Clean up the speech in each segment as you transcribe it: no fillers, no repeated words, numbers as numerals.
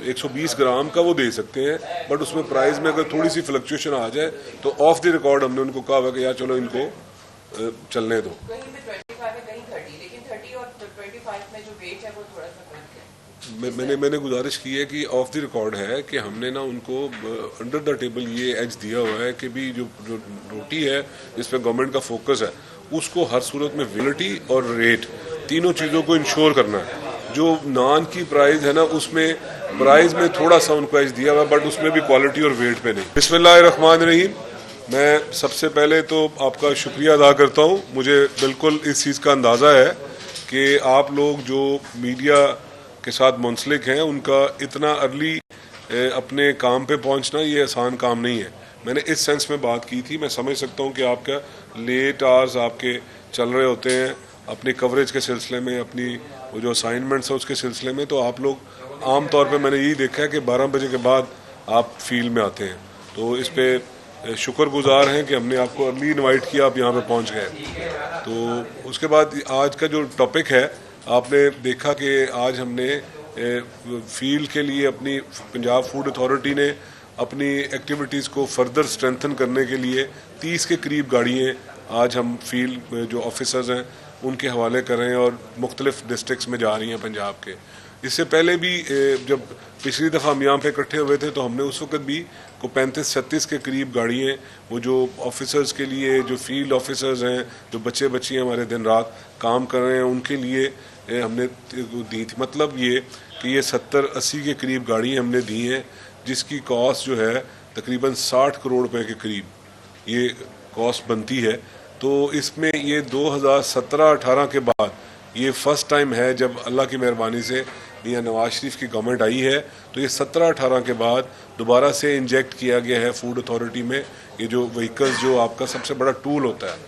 120 ग्राम का वो दे सकते हैं, बट उसमें प्राइस में अगर थोड़ी सी फ्लक्चुएशन आ जाए तो ऑफ द रिकॉर्ड हमने उनको कहा हुआ कि यार चलो इनको चलने दो। मैंने गुजारिश की है कि ऑफ द रिकॉर्ड है कि हमने ना उनको अंडर द टेबल ये एज दिया हुआ है कि भी जो रोटी है जिसपे गवर्नमेंट का फोकस है उसको हर सूरत में अवेलेबिलिटी और रेट तीनों चीज़ों को इंश्योर करना है। जो नान की प्राइस है ना उसमें प्राइस में थोड़ा सा उनको एज दिया हुआ है, बट उसमें भी क्वालिटी और वेट पे नहीं। बिस्मिल्लाहिर्रहमानिर्रहीम। मैं सबसे पहले तो आपका शुक्रिया अदा करता हूँ। मुझे बिल्कुल इस चीज़ का अंदाज़ा है कि आप लोग जो मीडिया के साथ मुंसलिक हैं उनका इतना अर्ली अपने काम पे पहुंचना ये आसान काम नहीं है। मैंने इस सेंस में बात की थी। मैं समझ सकता हूं कि आपका लेट आवर्स आपके चल रहे होते हैं अपनी कवरेज के सिलसिले में, अपनी वो जो असाइनमेंट्स है उसके सिलसिले में, तो आप लोग आम तौर पे मैंने यही देखा है कि 12 बजे के बाद आप फील्ड में आते हैं। तो इस पर शुक्रगुजार हैं कि हमने आपको अर्ली इन्वाइट किया, आप यहाँ पे पहुँच गए। तो उसके बाद आज का जो टॉपिक है, आपने देखा कि आज हमने फील्ड के लिए अपनी पंजाब फूड अथॉरिटी ने अपनी एक्टिविटीज़ को फर्दर स्ट्रेंथन करने के लिए 30 के करीब गाड़ियाँ आज हम फील्ड में जो ऑफिसर्स हैं उनके हवाले कर रहे हैं और मुख्तलिफ डिस्ट्रिक्ट्स में जा रही हैं पंजाब के। इससे पहले भी जब पिछली दफ़ा हम यहाँ पे इकट्ठे हुए थे तो हमने उस वक्त भी को 35-36 के करीब गाड़ियाँ वो जो ऑफिसर्स के लिए, जो फील्ड ऑफिसर्स हैं, जो बच्चे बच्चियाँ हमारे दिन रात काम कर रहे हैं उनके लिए हमने दी थी। मतलब ये कि ये 70-80 के करीब गाड़ियाँ हमने दी हैं जिसकी कॉस्ट जो है तकरीबन 60 करोड़ रुपए के करीब ये कॉस्ट बनती है। तो इसमें ये 2017-18 के बाद ये फर्स्ट टाइम है जब अल्लाह की मेहरबानी से मियां नवाज शरीफ की गवर्नमेंट आई है, तो ये 17-18 के बाद दोबारा से इंजेक्ट किया गया है फूड अथॉरिटी में ये जो व्हीकल्स जो आपका सबसे बड़ा टूल होता है।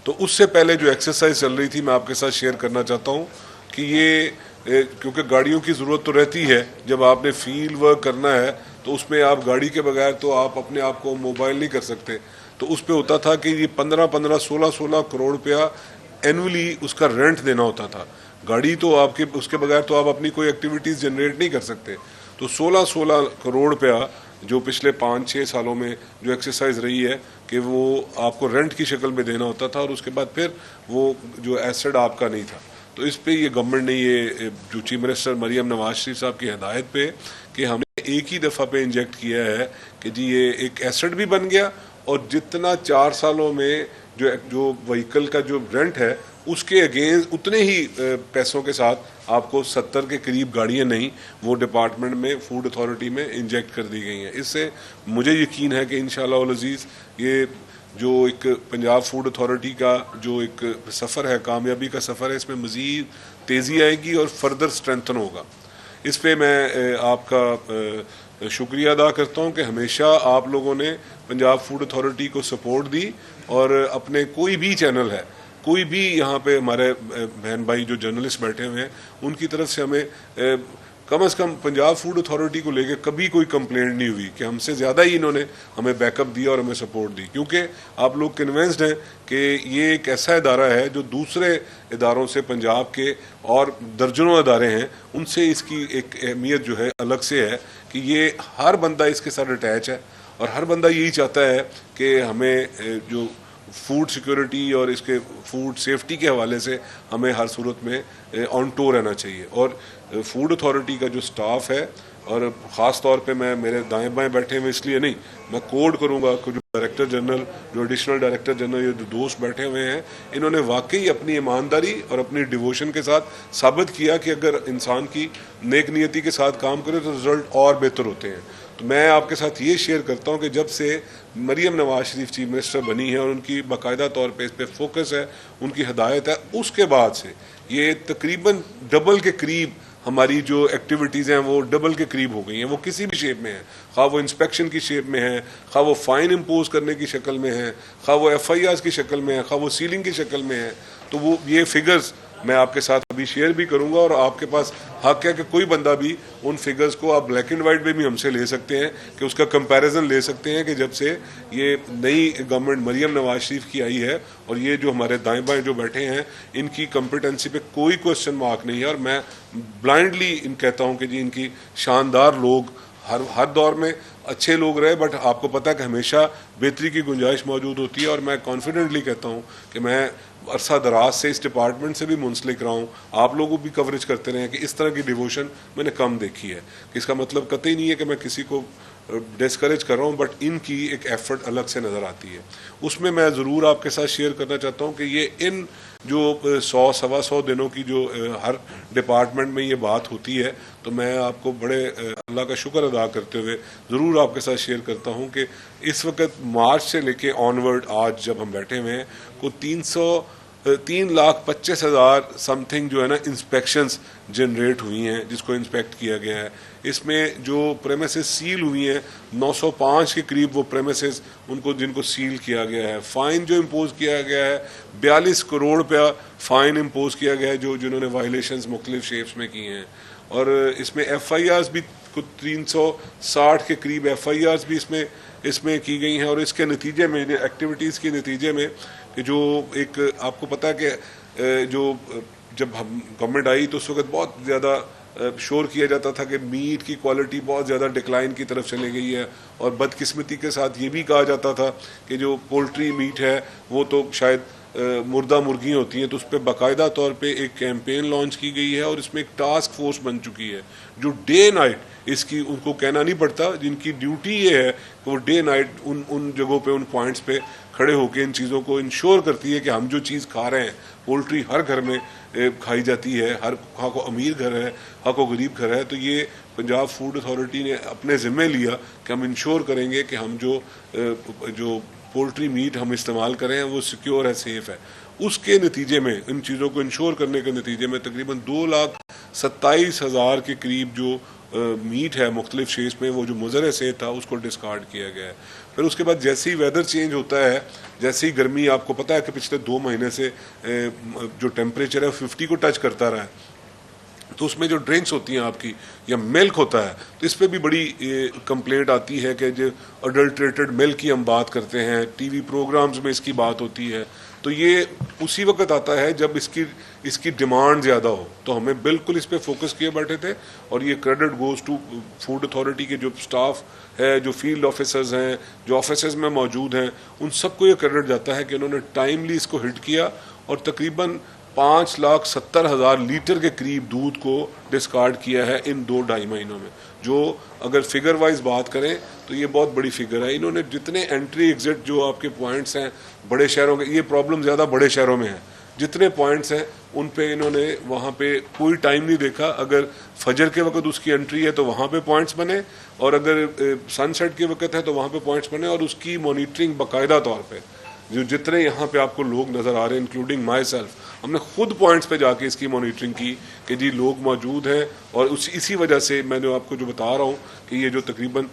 तो उससे पहले जो एक्सरसाइज चल रही थी मैं आपके साथ शेयर करना चाहता हूँ कि ये क्योंकि गाड़ियों की ज़रूरत तो रहती है जब आपने फील्ड वर्क करना है, तो उसमें आप गाड़ी के बगैर तो आप अपने आप को मोबाइल नहीं कर सकते। तो उस पर होता था कि ये 15-15, 16-16 करोड़ रुपया एनुअली उसका रेंट देना होता था। गाड़ी तो आपके उसके बगैर तो आप अपनी कोई एक्टिविटीज़ जनरेट नहीं कर सकते। तो 16-16 करोड़ रुपया जो पिछले 5-6 सालों में जो एक्सरसाइज रही है कि वो आपको रेंट की शक्ल में देना होता था और उसके बाद फिर वो जो एसेट आपका नहीं था। तो इस पे ये गवर्नमेंट ने ये जो चीफ मिनिस्टर मरियम नवाज शरीफ साहब की हिदायत पे कि हमने एक ही दफ़ा पे इंजेक्ट किया है कि जी ये एक एसेट भी बन गया और जितना 4 सालों में जो व्हीकल का जो रेंट है उसके अगेंस्ट उतने ही पैसों के साथ आपको 70 के करीब गाड़ियाँ नहीं वो डिपार्टमेंट में फूड अथॉरिटी में इंजेक्ट कर दी गई हैं। इससे मुझे यकीन है कि इंशाअल्लाह अल अज़ीज़ ये जो एक पंजाब फूड अथॉरिटी का जो एक सफ़र है, कामयाबी का सफ़र है, इसमें मज़ीद तेज़ी आएगी और फर्दर स्ट्रेंथन होगा। इस पे मैं आपका शुक्रिया अदा करता हूँ कि हमेशा आप लोगों ने पंजाब फूड अथॉरिटी को सपोर्ट दी और अपने कोई भी चैनल है, कोई भी यहाँ पे हमारे बहन भाई जो जर्नलिस्ट बैठे हुए हैं उनकी तरफ से हमें कम से कम पंजाब फूड अथॉरिटी को लेके कभी कोई कंप्लेंट नहीं हुई कि हमसे ज़्यादा ही इन्होंने हमें बैकअप दिया और हमें सपोर्ट दी, क्योंकि आप लोग कन्विंस्ड हैं कि ये एक ऐसा इदारा है जो दूसरे इदारों से पंजाब के और दर्जनों इदारे हैं उनसे इसकी एक अहमियत जो है अलग से है कि ये हर बंदा इसके साथ अटैच है और हर बंदा यही चाहता है कि हमें जो फूड सिक्योरिटी और इसके फूड सेफ्टी के हवाले से हमें हर सूरत में ऑन टो रहना चाहिए। और फूड अथॉरिटी का जो स्टाफ है और ख़ास तौर पे मैं मेरे दाएं बाएं बैठे हुए इसलिए नहीं, मैं कोड करूंगा कि जो डायरेक्टर जनरल, जो एडिशनल डायरेक्टर जनरल, ये जो दोस्त बैठे हुए हैं इन्होंने वाकई अपनी ईमानदारी और अपनी डिवोशन के साथ साबित किया कि अगर इंसान की नेक नियति के साथ काम करे तो रिजल्ट और बेहतर होते हैं। तो मैं आपके साथ ये शेयर करता हूँ कि जब से मरियम नवाज शरीफ चीफ मिनिस्टर बनी है और उनकी बाकायदा तौर पे इस पर फोकस है, उनकी हिदायत है, उसके बाद से ये तकरीबन डबल के करीब हमारी जो एक्टिविटीज़ हैं वो डबल के करीब हो गई हैं। वो किसी भी शेप में है, खा वो इंस्पेक्शन की शेप में है, खा वो फ़ाइन इम्पोज करने की शक्ल में है, खा वो FIRs की शक्ल में है, खा वो सीलिंग की शक्ल में है। तो वो ये फिगर्स मैं आपके साथ अभी शेयर भी करूंगा और आपके पास हक है कि कोई बंदा भी उन फिगर्स को आप ब्लैक एंड वाइट में भी हमसे ले सकते हैं, कि उसका कंपैरिजन ले सकते हैं कि जब से ये नई गवर्नमेंट मरियम नवाज शरीफ की आई है और ये जो हमारे दाएं बाएं जो बैठे हैं इनकी कॉम्पिटेंसी पे कोई क्वेश्चन मार्क नहीं है। और मैं ब्लाइंडली इन कहता हूँ कि जी इनकी शानदार लोग हर दौर में अच्छे लोग रहे, बट आपको पता है कि हमेशा बेहतरी की गुंजाइश मौजूद होती है। और मैं कॉन्फिडेंटली कहता हूँ कि मैं अरसा दराज से इस डिपार्टमेंट से भी मुंसलिक रहा हूँ, आप लोगों भी कवरेज करते रहे हैं कि इस तरह की डिवोशन मैंने कम देखी है। इसका मतलब कतई नहीं है कि मैं किसी को डिस्करेज कर रहा हूँ, बट इनकी एक एफर्ट अलग से नज़र आती है। उसमें मैं ज़रूर आपके साथ शेयर करना चाहता हूँ कि ये इन जो 100-125 दिनों की जो हर डिपार्टमेंट में ये बात होती है, तो मैं आपको बड़े अल्लाह का शुक्र अदा करते हुए ज़रूर आपके साथ शेयर करता हूँ कि इस वक्त मार्च से लेके ऑनवर्ड आज जब हम बैठे हुए हैं को 3,25,000 समथिंग जो है ना इंस्पेक्शंस जनरेट हुई हैं, जिसको इंस्पेक्ट किया गया है। इसमें जो प्रेमिसेस सील हुई हैं 905 के करीब वो प्रेमिसेस उनको जिनको सील किया गया है। फ़ाइन जो इम्पोज किया गया है 42 करोड़ रुपया फ़ाइन इम्पोज किया गया है जो जिन्होंने वायलेशंस मुख्तलिफ शेप्स में की हैं। और इसमें FIRs भी कुछ 360 के करीब FIRs भी इसमें की गई हैं। और इसके नतीजे में एक्टिविटीज़ के नतीजे में कि जो एक आपको पता है कि जो जब हम गवर्नमेंट आई तो उस वक्त बहुत ज़्यादा शोर किया जाता था कि मीट की क्वालिटी बहुत ज़्यादा डिक्लाइन की तरफ चली गई है। और बदकिस्मती के साथ ये भी कहा जाता था कि जो पोल्ट्री मीट है वो तो शायद मुर्दा मुर्गी होती हैं, तो उस पर बाकायदा तौर पे एक कैंपेन लॉन्च की गई है और इसमें एक टास्क फोर्स बन चुकी है जो डे नाइट इसकी उनको कहना नहीं पड़ता, जिनकी ड्यूटी ये है कि वो डे नाइट उन जगहों पे उन पॉइंट्स पे खड़े होकर इन चीज़ों को इंश्योर करती है कि हम जो चीज़ खा रहे हैं पोल्ट्री हर घर में खाई जाती है, हर हाँ को अमीर घर है हाँ को गरीब घर है। तो ये पंजाब फूड अथॉरिटी ने अपने ज़िम्मे लिया कि हम इंश्योर करेंगे कि हम जो पोल्ट्री मीट हम इस्तेमाल करें हैं वो सिक्योर है, सेफ़ है। उसके नतीजे में इन चीज़ों को इंश्योर करने के नतीजे में तकरीबन 2,27,000 के करीब जो मीट है मुख्तलिफ शेप्स में वो जो मुज़र से था उसको डिस्कार्ड किया गया है। फिर उसके बाद जैसे ही वेदर चेंज होता है, जैसे ही गर्मी आपको पता है कि पिछले 2 महीने से जो टेम्परेचर है 50 को टच करता रहा है, तो उसमें जो ड्रिंक्स होती हैं आपकी या मिल्क होता है तो इस पर भी बड़ी कंप्लेंट आती है कि जो अडल्ट्रेटेड मिल्क की हम बात करते हैं, टीवी प्रोग्राम्स में इसकी बात होती है। तो ये उसी वक्त आता है जब इसकी डिमांड ज़्यादा हो। तो हमें बिल्कुल इस पर फोकस किए बैठे थे और ये credit goes to food authority के जो स्टाफ है, जो फील्ड ऑफिसर्स हैं, जो ऑफिसर्स में मौजूद हैं, उन सबको ये क्रेडिट जाता है कि उन्होंने टाइमली इसको हिट किया और तकरीबन 5,70,000 लीटर के करीब दूध को डिस्कार्ड किया है इन 2-2.5 महीनों में। जो अगर फिगर वाइज बात करें तो ये बहुत बड़ी फिगर है। इन्होंने जितने एंट्री एग्जिट जो आपके पॉइंट्स हैं बड़े शहरों के, ये प्रॉब्लम ज़्यादा बड़े शहरों में है, जितने पॉइंट्स हैं उन पे इन्होंने वहाँ पे कोई टाइम नहीं देखा। अगर फजर के वक्त उसकी एंट्री है तो वहाँ पे पॉइंट्स बने, और अगर सनसेट के वक्त है तो वहाँ पे पॉइंट्स बने, और उसकी मॉनिटरिंग बाकायदा तौर पे जो जितने यहाँ पे आपको लोग नज़र आ रहे हैं इंक्लूडिंग माई सेल्फ, हमने खुद पॉइंट्स पे जाके इसकी मॉनिटरिंग की कि जी लोग मौजूद हैं। और इसी वजह से मैंने आपको जो बता रहा हूँ कि ये जो तकरीबन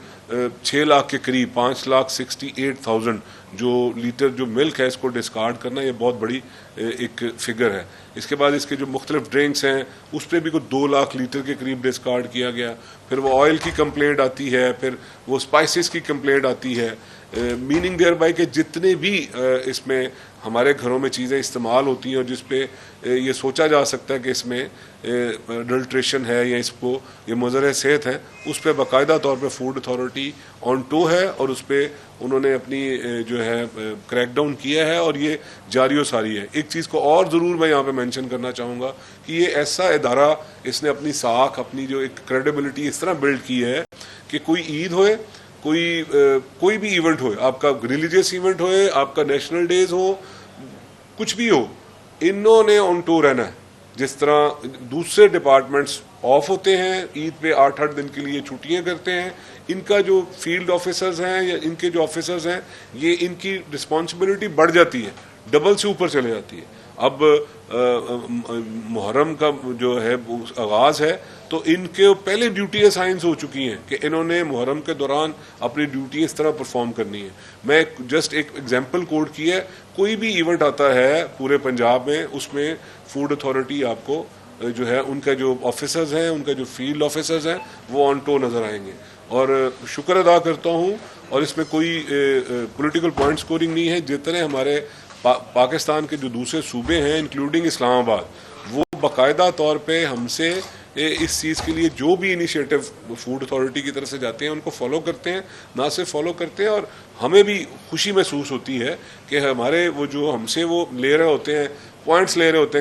6 लाख के करीब 5,68,000 जो लीटर जो मिल्क है इसको डिस्कार्ड करना, ये बहुत बड़ी एक फिगर है। इसके बाद इसके जो मुख्तलिफ ड्रिंक्स हैं उस पर भी कुछ 2 लाख लीटर के करीब डिस्कार्ड किया गया। फिर वो ऑयल की कंप्लेंट आती है, फिर वो स्पाइसेस की कंप्लेंट आती है। मीनिंग देयर बाय के जितने भी इसमें हमारे घरों में चीज़ें इस्तेमाल होती हैं और जिस पे ये सोचा जा सकता है कि इसमें अडल्ट्रेशन है या इसको ये मुज़र सेहत है, उस पर बाकायदा तौर पे फूड अथॉरिटी ऑन टो है और उस पर उन्होंने अपनी जो है क्रैकडाउन किया है और ये जारी सारी है। एक चीज़ को और ज़रूर मैं यहाँ पे मेंशन करना चाहूँगा कि ये ऐसा इदारा, इसने अपनी साख, अपनी जो एक क्रेडिबिलिटी इस तरह बिल्ड की है कि कोई ईद होए, कोई भी इवेंट हो, आपका रिलीजियस इवेंट हो, आपका नेशनल डेज हो, कुछ भी हो, इन्होंने ऑन टू रहना है। जिस तरह दूसरे डिपार्टमेंट्स ऑफ होते हैं ईद पे 8-8 दिन के लिए छुट्टियां करते हैं, इनका जो फील्ड ऑफिसर्स हैं या इनके जो ऑफिसर्स हैं, ये इनकी रिस्पॉन्सिबिलिटी बढ़ जाती है, डबल से ऊपर चले जाती है। अब मुहर्रम का जो है आगाज़ है, तो इनके पहले ड्यूटी असाइंस हो चुकी हैं कि इन्होंने मुहर्रम के दौरान अपनी ड्यूटी इस तरह परफॉर्म करनी है। मैं जस्ट एक एग्जांपल कोट की है, कोई भी इवेंट आता है पूरे पंजाब में, उसमें फूड अथॉरिटी आपको जो है उनका जो ऑफिसर्स हैं, उनका जो फील्ड ऑफिसर्स हैं, वो ऑन टो नज़र आएंगे। और शुक्र अदा करता हूँ, और इसमें कोई पॉलिटिकल पॉइंट स्कोरिंग नहीं है। जितने हमारे पाकिस्तान के जो दूसरे सूबे हैं इंक्लूडिंग इस्लामाबाद, वो बाकायदा तौर पे हमसे इस चीज़ के लिए जो भी इनिशिएटिव फूड अथॉरिटी की तरफ से जाते हैं उनको फॉलो करते हैं, ना सिर्फ फॉलो करते हैं, और हमें भी खुशी महसूस होती है कि हमारे वो जो हमसे वो ले रहे होते हैं, पॉइंट्स ले रहे होते हैं